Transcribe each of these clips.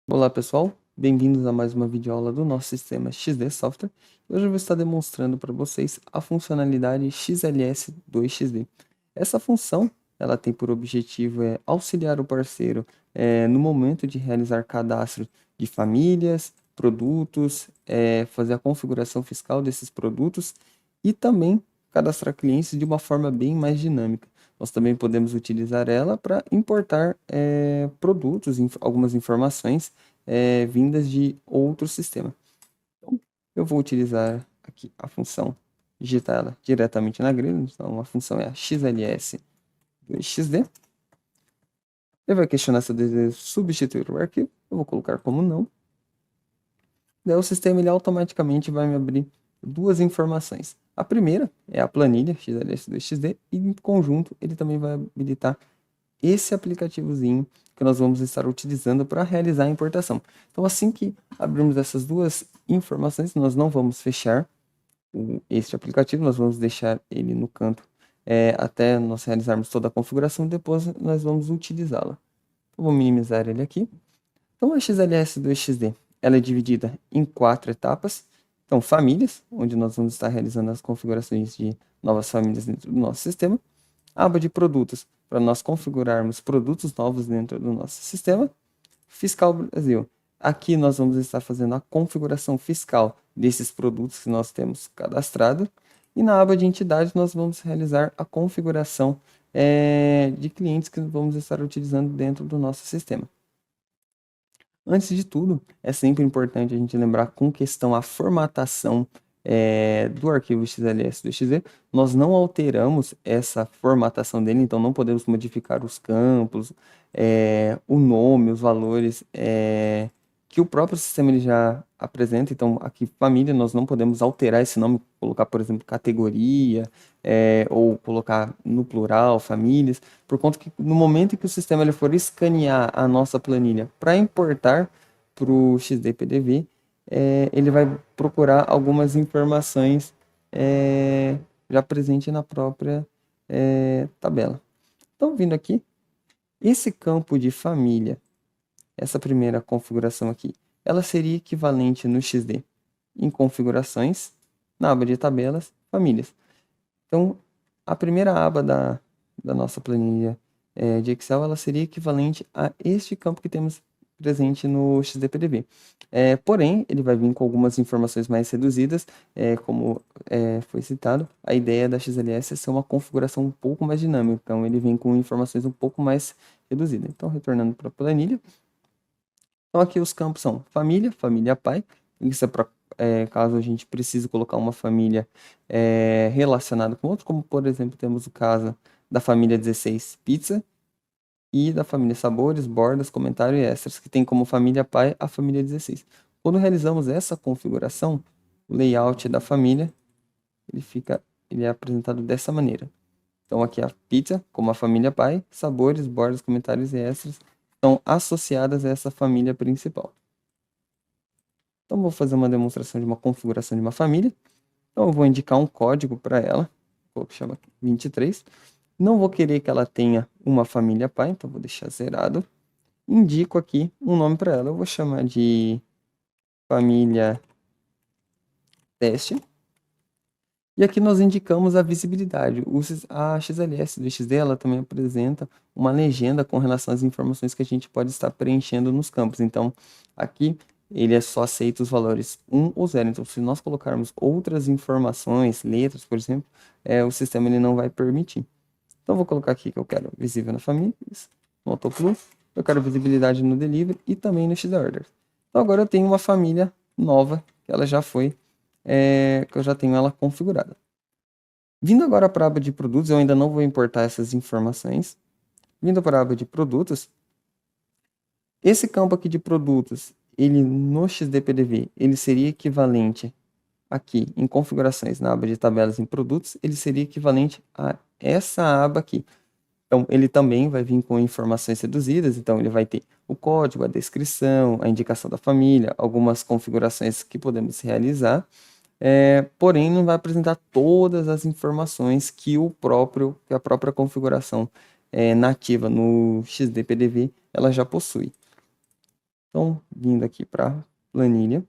Olá pessoal, bem-vindos a mais uma videoaula do nosso sistema XD Software. Hoje eu vou estar demonstrando para vocês a funcionalidade XLS2XD. Essa função ela tem por objetivo auxiliar o parceiro no momento de realizar cadastro de famílias, produtos, fazer a configuração fiscal desses produtos e também cadastrar clientes de uma forma bem mais dinâmica. Nós também podemos utilizar ela para importar produtos, algumas informações vindas de outro sistema. Então, eu vou utilizar aqui a função, digitar ela diretamente na grelha. Então, a função é a XLS2XD. Ele vai questionar se eu desejo substituir o arquivo. Eu vou colocar como não. Daí o sistema ele automaticamente vai me abrir duas informações. A primeira é a planilha XLS2XD e em conjunto ele também vai habilitar esse aplicativozinho que nós vamos estar utilizando para realizar a importação. Então, assim que abrirmos essas duas informações, nós não vamos fechar este aplicativo, nós vamos deixar ele no canto até nós realizarmos toda a configuração, depois nós vamos utilizá-la. Eu vou minimizar ele aqui. Então, a XLS2XD ela é dividida em 4 etapas. Então, famílias, onde nós vamos estar realizando as configurações de novas famílias dentro do nosso sistema. Aba de produtos, para nós configurarmos produtos novos dentro do nosso sistema. Fiscal Brasil. Aqui nós vamos estar fazendo a configuração fiscal desses produtos que nós temos cadastrado. E na aba de entidade nós vamos realizar a configuração de clientes que vamos estar utilizando dentro do nosso sistema. Antes de tudo, é sempre importante a gente lembrar com questão à formatação do arquivo XLS do XZ, nós não alteramos essa formatação dele, então não podemos modificar os campos, o nome, os valores que o próprio sistema ele já apresenta. Então, aqui, família, nós não podemos alterar esse nome, colocar, por exemplo, categoria, ou colocar no plural, famílias, por conta que no momento em que o sistema ele for escanear a nossa planilha para importar para o XDPDV, ele vai procurar algumas informações já presente na própria tabela. Então, vindo aqui, esse campo de família, essa primeira configuração aqui, ela seria equivalente no XD em configurações, na aba de tabelas, famílias. Então, a primeira aba da nossa planilha de Excel, ela seria equivalente a este campo que temos presente no XDPDB. Porém, ele vai vir com algumas informações mais reduzidas, como foi citado. A ideia da XLS é ser uma configuração um pouco mais dinâmica, então ele vem com informações um pouco mais reduzidas. Então, retornando para a planilha. Então, aqui os campos são família, família pai. Isso é para caso a gente precise colocar uma família relacionada com outro, como por exemplo, temos o caso da família 16 pizza e da família sabores, bordas, comentário e extras, que tem como família pai a família 16. Quando realizamos essa configuração, o layout da família ele é apresentado dessa maneira. Então, aqui a pizza, como a família pai, sabores, bordas, comentários e extras estão associadas a essa família principal. Então, vou fazer uma demonstração de uma configuração de uma família. Então, eu vou indicar um código para ela, vou chamar 23. Não vou querer que ela tenha uma família pai, então vou deixar zerado. Indico aqui um nome para ela, eu vou chamar de família teste. E aqui nós indicamos a visibilidade. A XLS do XD ela também apresenta uma legenda com relação às informações que a gente pode estar preenchendo nos campos. Então, aqui ele é só aceita os valores 1 ou 0. Então, se nós colocarmos outras informações, letras, por exemplo, o sistema ele não vai permitir. Então, eu vou colocar aqui que eu quero visível na família, no AutoPlus, eu quero visibilidade no Delivery e também no XOrder. Então, agora eu tenho uma família nova, que ela já foi que eu já tenho ela configurada. Vindo agora para a aba de produtos, eu ainda não vou importar essas informações. Vindo para a aba de produtos, esse campo aqui de produtos, ele no XDPDV, ele seria equivalente aqui em configurações, na aba de tabelas em produtos, ele seria equivalente a essa aba aqui. Então, ele também vai vir com informações reduzidas, então ele vai ter o código, a descrição, a indicação da família, algumas configurações que podemos realizar, porém não vai apresentar todas as informações que a própria configuração nativa no XDPDV ela já possui. Então, vindo aqui para planilha.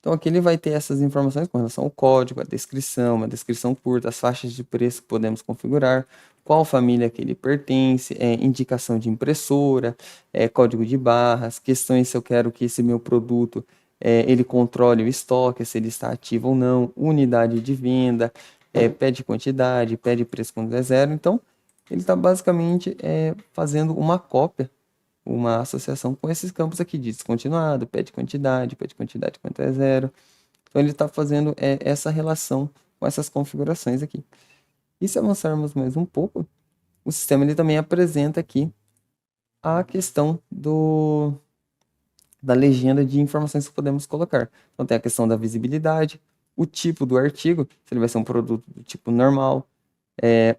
Então, aqui ele vai ter essas informações com relação ao código, a descrição, uma descrição curta, as faixas de preço que podemos configurar, qual família que ele pertence, indicação de impressora, código de barras, questões se eu quero que esse meu produto ele controle o estoque, se ele está ativo ou não, unidade de venda, pede quantidade, pede preço quando é zero. Então, ele está basicamente fazendo uma cópia, uma associação com esses campos aqui de descontinuado, pede quantidade quanto é zero. Então ele está fazendo essa relação com essas configurações aqui. E se avançarmos mais um pouco, o sistema ele também apresenta aqui a questão da legenda de informações que podemos colocar. Então tem a questão da visibilidade, o tipo do artigo, se ele vai ser um produto do tipo normal,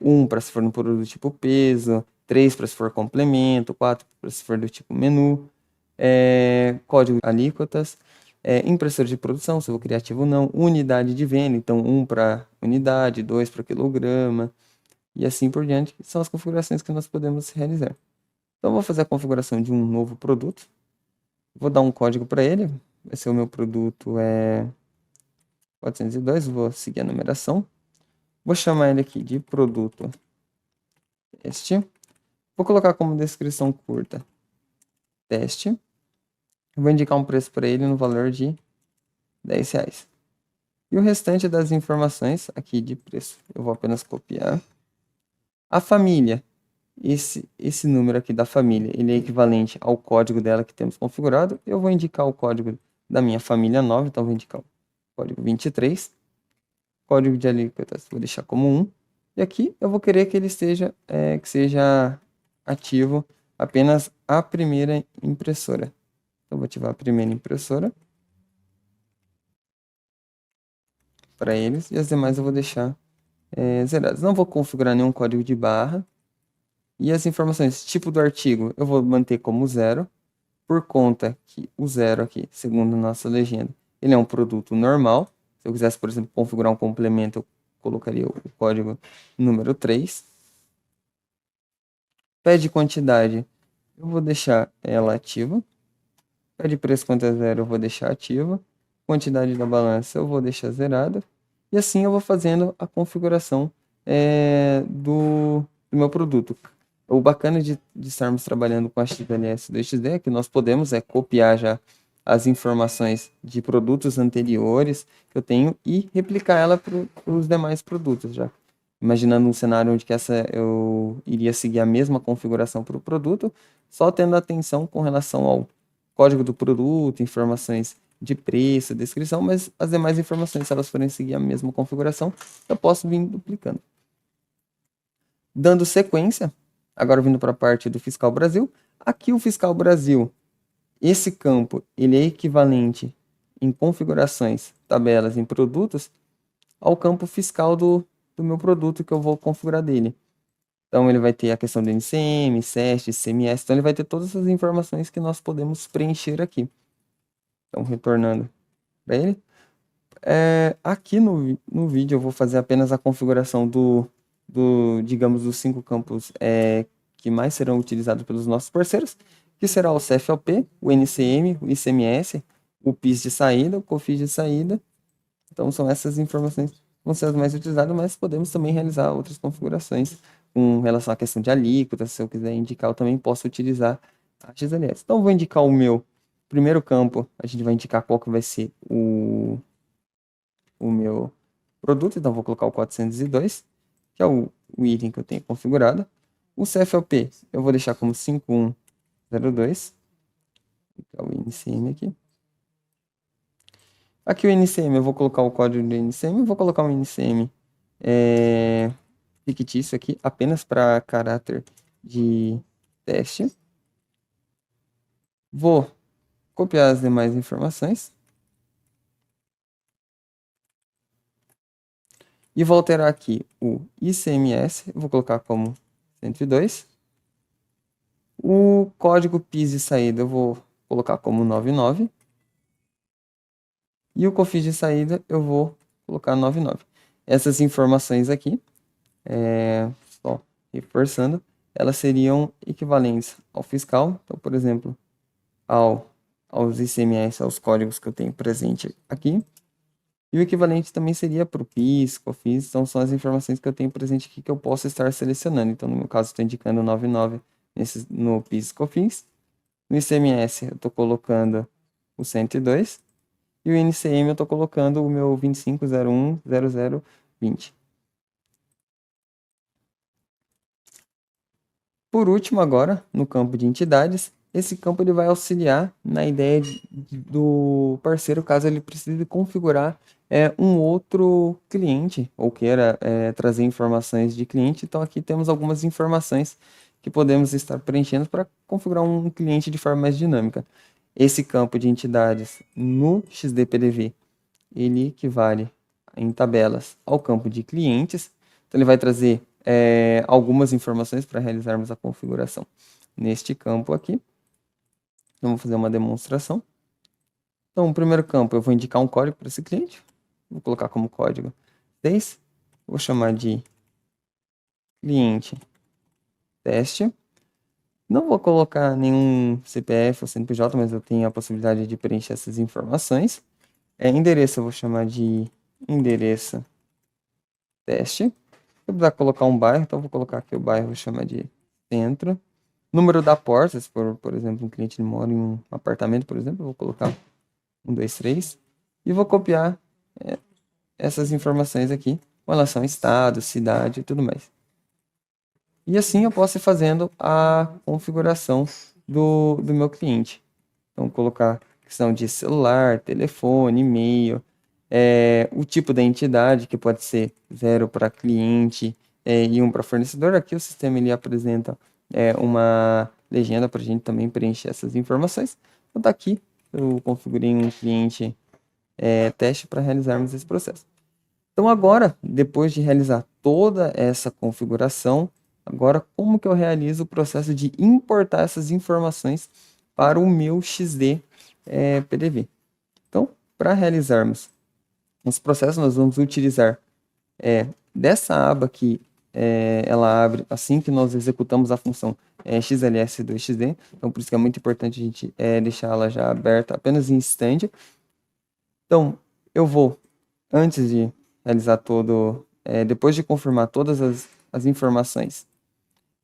1 para se for um produto do tipo peso, 3 para se for complemento, 4 para se for do tipo menu, código de alíquotas, impressora de produção, se eu vou criativo ou não, unidade de venda, então 1 para unidade, 2 para quilograma, e assim por diante, são as configurações que nós podemos realizar. Então, eu vou fazer a configuração de um novo produto, vou dar um código para ele, vai ser o meu produto 402, vou seguir a numeração, vou chamar ele aqui de produto teste, vou colocar como descrição curta teste, vou indicar um preço para ele no valor de R$10. E o restante das informações aqui de preço, eu vou apenas copiar. A família, esse número aqui da família, ele é equivalente ao código dela que temos configurado. Eu vou indicar o código da minha família nova, então vou indicar o código 23. Código de alíquotas, vou deixar como 1. E aqui eu vou querer que ele esteja, que seja ativo apenas a primeira impressora. Então, vou ativar a primeira impressora para eles, e as demais eu vou deixar zeradas. Não vou configurar nenhum código de barra. E as informações, tipo do artigo, eu vou manter como 0, por conta que o 0 aqui, segundo a nossa legenda, ele é um produto normal. Se eu quisesse, por exemplo, configurar um complemento, eu colocaria o código número 3. Pede quantidade, eu vou deixar ela ativa. Pede preço quanto é 0, eu vou deixar ativa. Quantidade da balança, eu vou deixar zerada. E assim eu vou fazendo a configuração do meu produto. O bacana de estarmos trabalhando com a XLS 2XD é que nós podemos copiar já as informações de produtos anteriores que eu tenho e replicar ela para os demais produtos já. Imaginando um cenário onde eu iria seguir a mesma configuração para o produto, só tendo atenção com relação ao código do produto, informações de preço, descrição, mas as demais informações, se elas forem seguir a mesma configuração, eu posso vir duplicando. Dando sequência, agora vindo para a parte do Fiscal Brasil, aqui o Fiscal Brasil, esse campo, ele é equivalente em configurações, tabelas em produtos, ao campo fiscal do meu produto que eu vou configurar dele. Então, ele vai ter a questão do NCM, SEST, ICMS, então ele vai ter todas essas informações que nós podemos preencher aqui. Então, retornando para ele. Aqui no vídeo eu vou fazer apenas a configuração digamos, dos 5 campos que mais serão utilizados pelos nossos parceiros, que será o CFLP, o NCM, o ICMS, o PIS de saída, o COFINS de saída. Então, são essas informações que vão ser as mais utilizadas, mas podemos também realizar outras configurações com relação à questão de alíquota. Se eu quiser indicar, eu também posso utilizar a XLS. Então, eu vou indicar o meu primeiro campo, a gente vai indicar qual que vai ser o meu produto. Então, vou colocar o 402, que é o item que eu tenho configurado. O CFLP eu vou deixar como 5102, que é o NCM aqui. Aqui o NCM, eu vou colocar o código do NCM, eu vou colocar um NCM fictício aqui, apenas para caráter de teste. Vou copiar as demais informações. E vou alterar aqui o ICMS, eu vou colocar como 102. O código PIS de saída eu vou colocar como 99. E o COFINS de saída eu vou colocar 99. Essas informações aqui, só reforçando, elas seriam equivalentes ao fiscal. Então, por exemplo, aos ICMS, aos códigos que eu tenho presente aqui. E o equivalente também seria para o PIS, COFINS, então são as informações que eu tenho presente aqui que eu posso estar selecionando. Então, no meu caso, estou indicando 99 no PIS, COFINS. No ICMS, eu estou colocando o 102. E o NCM, eu estou colocando o meu 25010020. Por último, agora, no campo de entidades, esse campo ele vai auxiliar na ideia do parceiro, caso ele precise configurar um outro cliente, ou queira trazer informações de cliente. Então, aqui temos algumas informações que podemos estar preenchendo para configurar um cliente de forma mais dinâmica. Esse campo de entidades no XDPDV, ele equivale em tabelas ao campo de clientes. Então, ele vai trazer algumas informações para realizarmos a configuração neste campo aqui. Então, vou fazer uma demonstração. Então, no primeiro campo, eu vou indicar um código para esse cliente. Vou colocar como código 6. Vou chamar de cliente teste. Não vou colocar nenhum CPF ou CNPJ, mas eu tenho a possibilidade de preencher essas informações. Endereço, eu vou chamar de endereço teste. Se eu precisar colocar um bairro, então eu vou colocar aqui o bairro, vou chamar de centro. Número da porta, se por exemplo, um cliente mora em um apartamento, por exemplo, eu vou colocar 123. E vou copiar essas informações aqui com relação a estado, cidade e tudo mais. E assim eu posso ir fazendo a configuração do meu cliente. Então, colocar questão de celular, telefone, e-mail, o tipo da entidade, que pode ser 0 para cliente e 1 para fornecedor. Aqui o sistema ele apresenta uma legenda para a gente também preencher essas informações. Então, tá aqui, eu configurei um cliente teste para realizarmos esse processo. Então, agora, depois de realizar toda essa configuração, agora como que eu realizo o processo de importar essas informações para o meu XD PDV? Então, para realizarmos esse processo, nós vamos utilizar dessa aba que ela abre assim que nós executamos a função XLS2XD. Então, por isso que é muito importante a gente deixar ela já aberta apenas em stand. Então, eu vou, antes de realizar depois de confirmar todas as informações,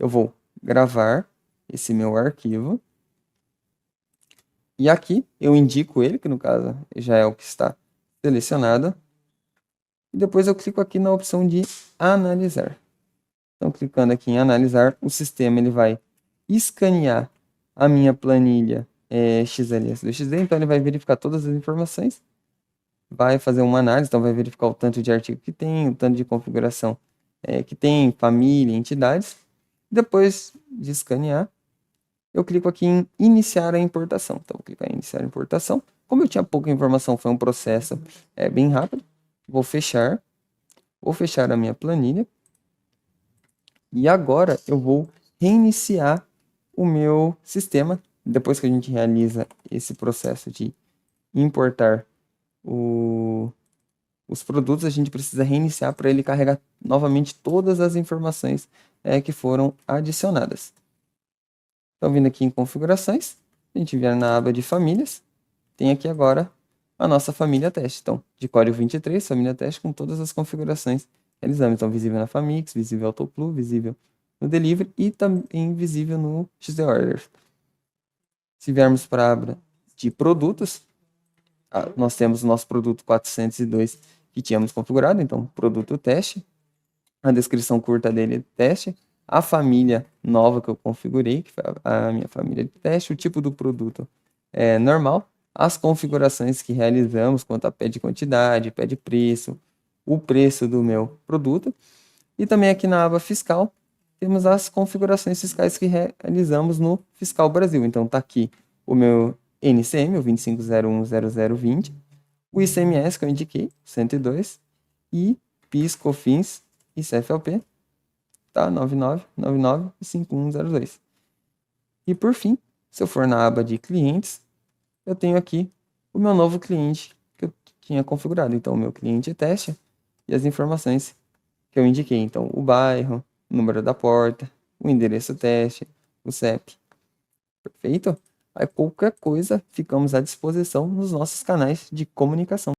eu vou gravar esse meu arquivo. E aqui eu indico ele, que no caso já é o que está selecionado. E depois eu clico aqui na opção de analisar. Então, clicando aqui em analisar, o sistema ele vai escanear a minha planilha XLS2XD. Então, ele vai verificar todas as informações, vai fazer uma análise, então vai verificar o tanto de artigo que tem, o tanto de configuração que tem, família, entidades. Depois de escanear, eu clico aqui em iniciar a importação. Então, vou clicar em iniciar a importação. Como eu tinha pouca informação, foi um processo bem rápido. Vou fechar a minha planilha. E agora eu vou reiniciar o meu sistema. Depois que a gente realiza esse processo de importar os produtos, a gente precisa reiniciar para ele carregar novamente todas as informações que foram adicionadas. Então, vindo aqui em configurações, a gente vier na aba de famílias, tem aqui agora a nossa família teste. Então, de código 23, família teste com todas as configurações realizamos. Então, visível na Famix, visível Autoplu, visível no Delivery e também visível no XD Orders. Se viermos para a aba de produtos, nós temos o nosso produto 402 que tínhamos configurado. Então, produto teste, a descrição curta dele teste, a família nova que eu configurei, que foi a minha família de teste, o tipo do produto normal, as configurações que realizamos quanto a pede quantidade, pede preço, o preço do meu produto. E também aqui na aba fiscal, temos as configurações fiscais que realizamos no Fiscal Brasil. Então, está aqui o meu NCM, o 25010020, o ICMS que eu indiquei, 102, e PIS, COFINS e CFLP, tá? 9999 e 5102. E por fim, se eu for na aba de clientes, eu tenho aqui o meu novo cliente que eu tinha configurado. Então, o meu cliente teste e as informações que eu indiquei. Então, o bairro, o número da porta, o endereço teste, o CEP. Perfeito? Aí qualquer coisa, ficamos à disposição nos nossos canais de comunicação.